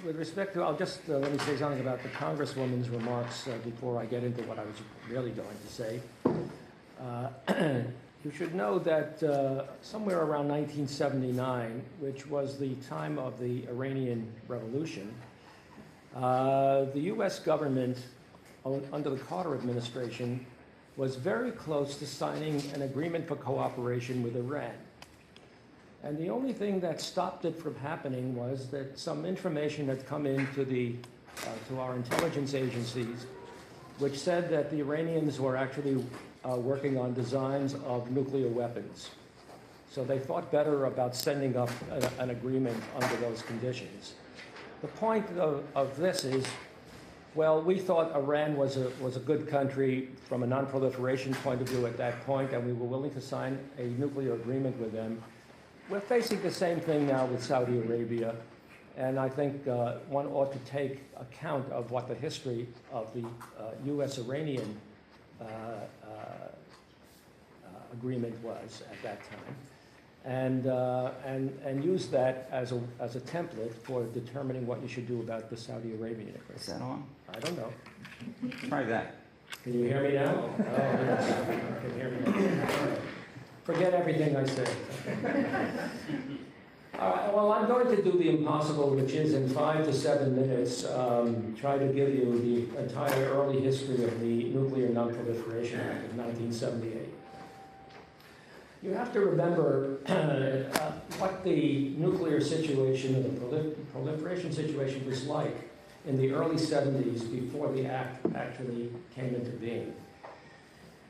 With respect to, I'll just let me say something about the Congresswoman's remarks before I get into what I was really going to say. You should know that somewhere around 1979, which was the time of the Iranian Revolution, the U.S. government, under the Carter administration, was very close to signing an agreement for cooperation with Iran. And the only thing that stopped it from happening was that some information had come into to our intelligence agencies, which said that the Iranians were actually working on designs of nuclear weapons. So they thought better about sending up an agreement under those conditions. The point of this is, well, we thought Iran was a good country from a non-proliferation point of view at that point, and we were willing to sign a nuclear agreement with them. We're facing the same thing now with Saudi Arabia, and I think one ought to take account of what the history of the U.S.-Iranian agreement was at that time, and use that as a template for determining what you should do about the Saudi Arabian agreement. Is that on? I don't know. Try that. Can you hear me now? Oh, yes. I can hear me now. Forget everything I said. All right, well, I'm going to do the impossible, which is in 5 to 7 minutes, try to give you the entire early history of the Nuclear Nonproliferation Act of 1978. You have to remember what the nuclear situation and the proliferation situation was like in the early 70s before the act actually came into being.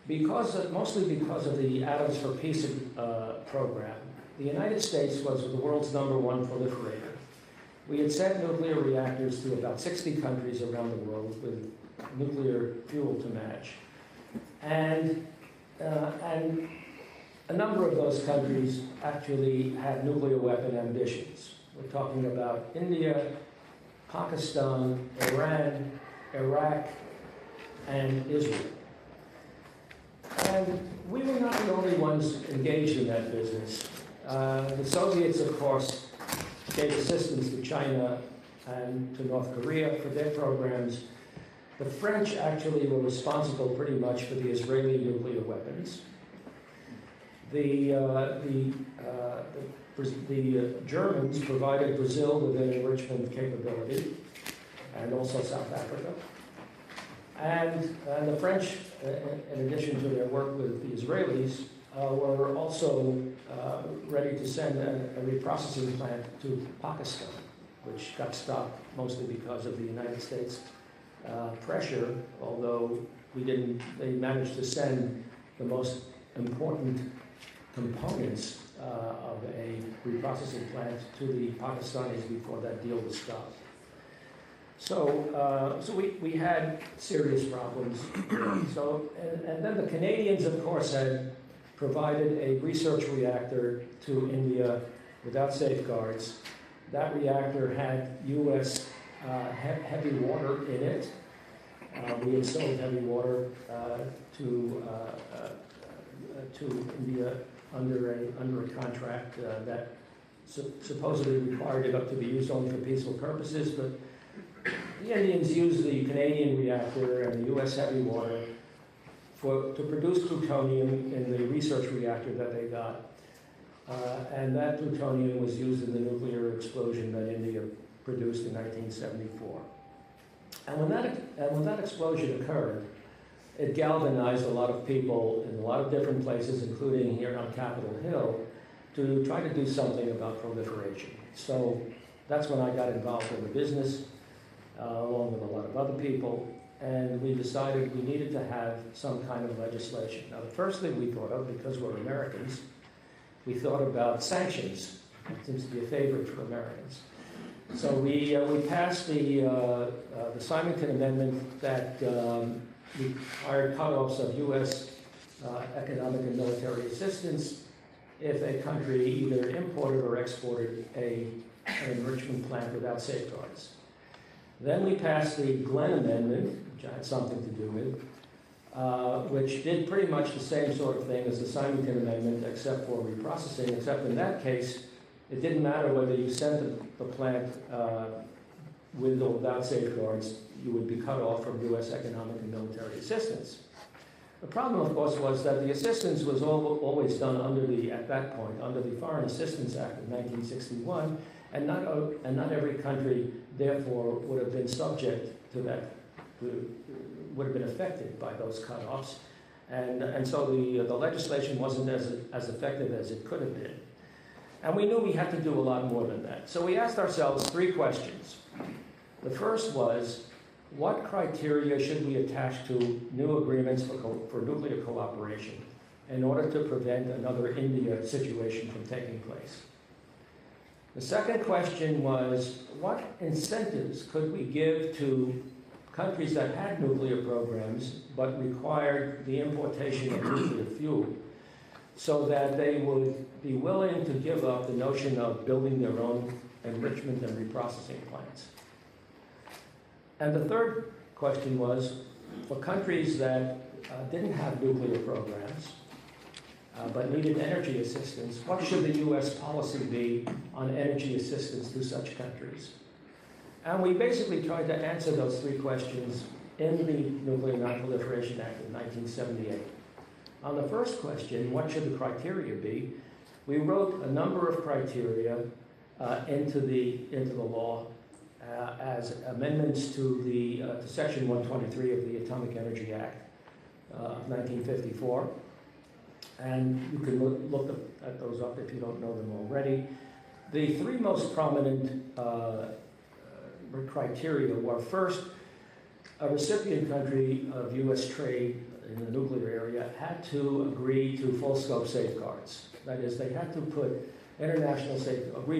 Mostly because of the Atoms for Peace program, the United States was the world's #1 proliferator. We had sent nuclear reactors to about 60 countries around the world with nuclear fuel to match. And a number of those countries actually had nuclear weapon ambitions. We're talking about India, Pakistan, Iran, Iraq, and Israel. And we were not the only ones engaged in that business. The Soviets, of course, gave assistance to China and to North Korea for their programs. The French actually were responsible pretty much for the Israeli nuclear weapons. The Germans provided Brazil with an enrichment capability, and also South Africa. And the French, in addition to their work with the Israelis, were also ready to send a reprocessing plant to Pakistan, which got stopped mostly because of the United States pressure, although they managed to send the most important components of a reprocessing plant to the Pakistanis before that deal was stopped. So we had serious problems. And then the Canadians, of course, had provided a research reactor to India without safeguards. That reactor had U.S. Heavy water in it. We had sold heavy water to India under a contract that supposedly required it to be used only for peaceful purposes, but the Indians used the Canadian reactor and the U.S. heavy water to produce plutonium in the research reactor that they got. And that plutonium was used in the nuclear explosion that India produced in 1974. And when that explosion occurred, it galvanized a lot of people in a lot of different places, including here on Capitol Hill, to try to do something about proliferation. So that's when I got involved in the business, along with a lot of other people, and we decided we needed to have some kind of legislation. Now, the first thing we thought of, because we're Americans, we thought about sanctions. It seems to be a favorite for Americans. So we passed the Symington Amendment that required cutoffs of U.S. Economic and military assistance if a country either imported or exported an enrichment plant without safeguards. Then we passed the Glenn Amendment, which I had something to do with, which did pretty much the same sort of thing as the Symington Amendment, except for reprocessing, except in that case, it didn't matter whether you sent the plant with or without safeguards, you would be cut off from U.S. economic and military assistance. The problem, of course, was that the assistance was always done at that point, under the Foreign Assistance Act of 1961, and not every country, therefore, would have been subject to that, would have been affected by those cutoffs. And so the legislation wasn't as effective as it could have been. And we knew we had to do a lot more than that. So we asked ourselves 3 questions. The first was, what criteria should we attach to new agreements for nuclear cooperation in order to prevent another India situation from taking place? The second question was, what incentives could we give to countries that had nuclear programs but required the importation of nuclear fuel so that they would be willing to give up the notion of building their own enrichment and reprocessing plants? And the third question was, for countries that didn't have nuclear programs but needed energy assistance, what should the U.S. policy be on energy assistance to such countries? And we basically tried to answer those 3 questions in the Nuclear Nonproliferation Act of 1978. On the first question, what should the criteria be, we wrote a number of criteria into the law as amendments to Section 123 of the Atomic Energy Act of 1954. And you can look at those up if you don't know them already. The 3 most prominent criteria were, first, a recipient country of U.S. trade in the nuclear area had to agree to full-scope safeguards. That is, they had to agree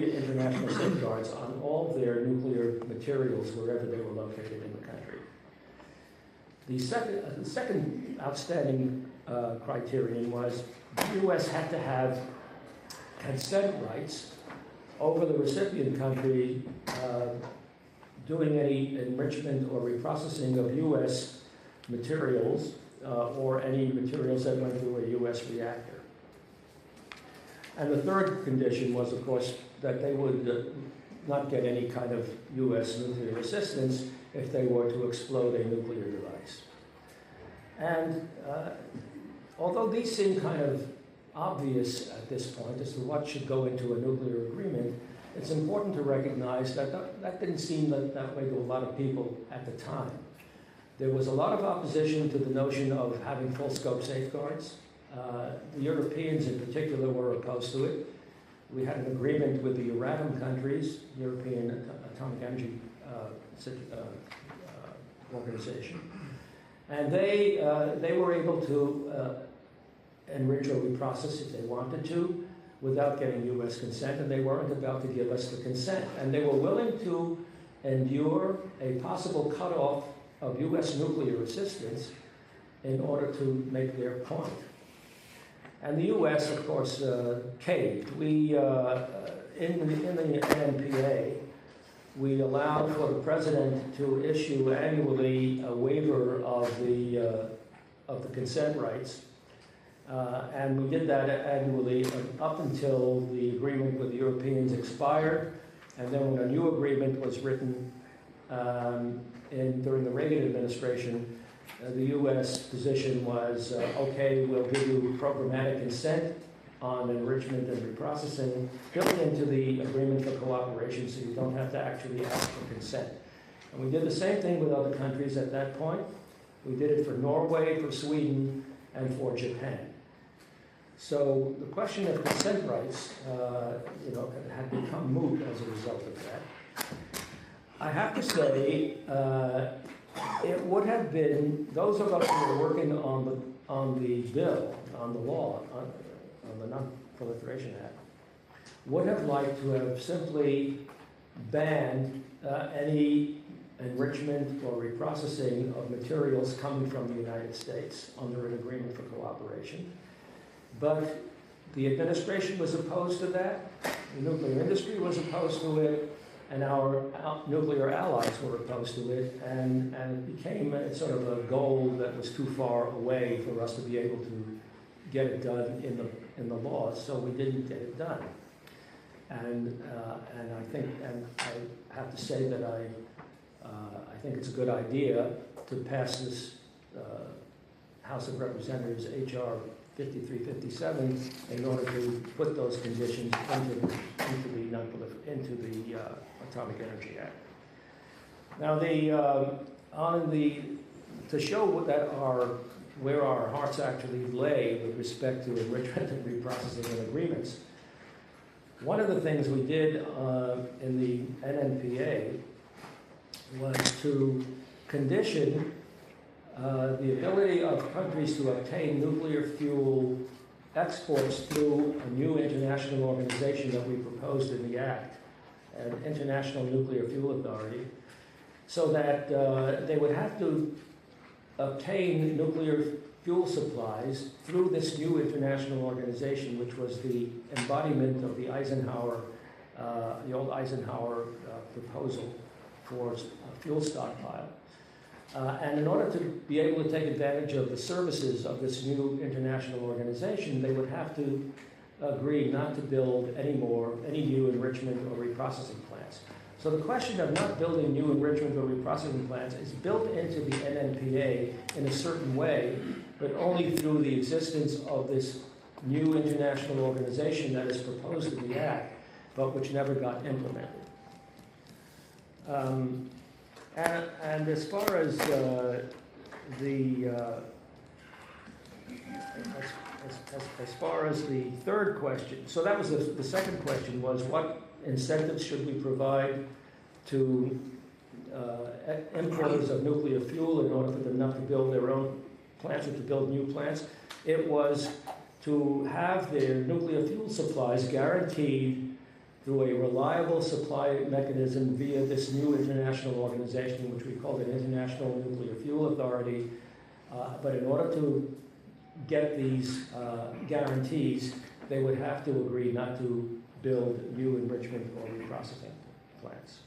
to international safeguards on all their nuclear materials wherever they were located in the country. The second outstanding criterion was the U.S. had to have consent rights over the recipient country doing any enrichment or reprocessing of U.S. materials or any materials that went through a U.S. reactor. And the third condition was, of course, that they would not get any kind of U.S. nuclear assistance if they were to explode a nuclear device. And although these seem kind of obvious at this point as to what should go into a nuclear agreement, it's important to recognize that that didn't seem that way to a lot of people at the time. There was a lot of opposition to the notion of having full-scope safeguards. The Europeans in particular were opposed to it. We had an agreement with the Euratom countries, European Atomic Energy Organization, and they were able to enrich or reprocess if they wanted to without getting U.S. consent, and they weren't about to give us the consent. And they were willing to endure a possible cutoff of U.S. nuclear assistance in order to make their point. And the U.S., of course, caved. We, in the NNPA, we allowed for the president to issue annually a waiver of the consent rights. And we did that annually up until the agreement with the Europeans expired. And then when a new agreement was written during the Reagan administration, the U.S. position was, okay, we'll give you programmatic consent on enrichment and reprocessing built into the agreement for cooperation, so you don't have to actually ask for consent. And we did the same thing with other countries at that point. We did it for Norway, for Sweden, and for Japan. So the question of consent rights, had become moot as a result of that. I have to say, it would have been, those of us who were working on the bill, on the law, on the Nonproliferation Act, would have liked to have simply banned any enrichment or reprocessing of materials coming from the United States under an agreement for cooperation. But the administration was opposed to that, the nuclear industry was opposed to it, and our nuclear allies were opposed to it, and it became sort of a goal that was too far away for us to be able to get it done in the laws, so we didn't get it done. And I have to say that I I think it's a good idea to pass this House of Representatives H.R. 5357 in order to put those conditions into the Atomic Energy Act. Now, to show that where our hearts actually lay with respect to enrichment and reprocessing and agreements, one of the things we did in the NNPA was to condition the ability of countries to obtain nuclear fuel exports through a new international organization that we proposed in the Act, an International Nuclear Fuel Authority, so that they would have to obtain nuclear fuel supplies through this new international organization, which was the embodiment of the old Eisenhower proposal for a fuel stockpile. And in order to be able to take advantage of the services of this new international organization, they would have to agree not to build any new enrichment or reprocessing plants. So the question of not building new enrichment or reprocessing plants is built into the NNPA in a certain way, but only through the existence of this new international organization that is proposed in the Act, but which never got implemented. And as far as as far as the third question, so that was the second question, was what incentives should we provide to importers of nuclear fuel in order for them not to build their own plants or to build new plants? It was to have their nuclear fuel supplies guaranteed through a reliable supply mechanism via this new international organization, which we called an International Nuclear Fuel Authority. But in order to get these guarantees, they would have to agree not to build new enrichment or reprocessing plants.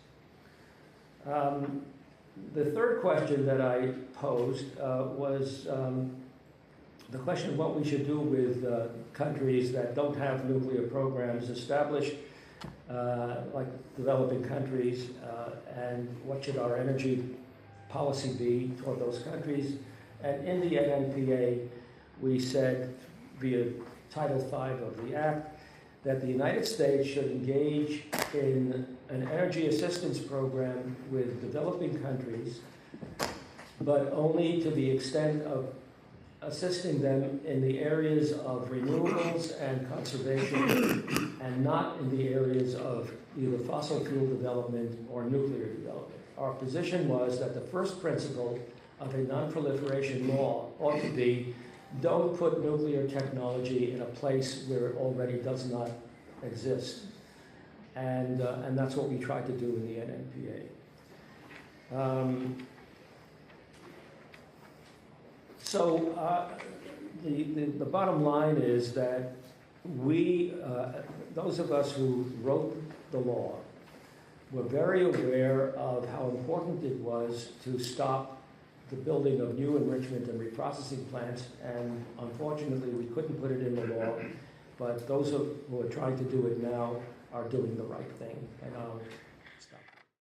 The third question that I posed was the question of what we should do with countries that don't have nuclear programs established, like developing countries, and what should our energy policy be toward those countries. And in the NNPA, we said, via Title V of the Act, that the United States should engage in an energy assistance program with developing countries, but only to the extent of assisting them in the areas of renewables and conservation, and not in the areas of either fossil fuel development or nuclear development. Our position was that the first principle of a non-proliferation law ought to be, don't put nuclear technology in a place where it already does not exist. And that's what we tried to do in the NNPA. So the bottom line is that we, those of us who wrote the law, were very aware of how important it was to stop the building of new enrichment and reprocessing plants, and unfortunately we couldn't put it in the law, but those who are trying to do it now are doing the right thing, and I'll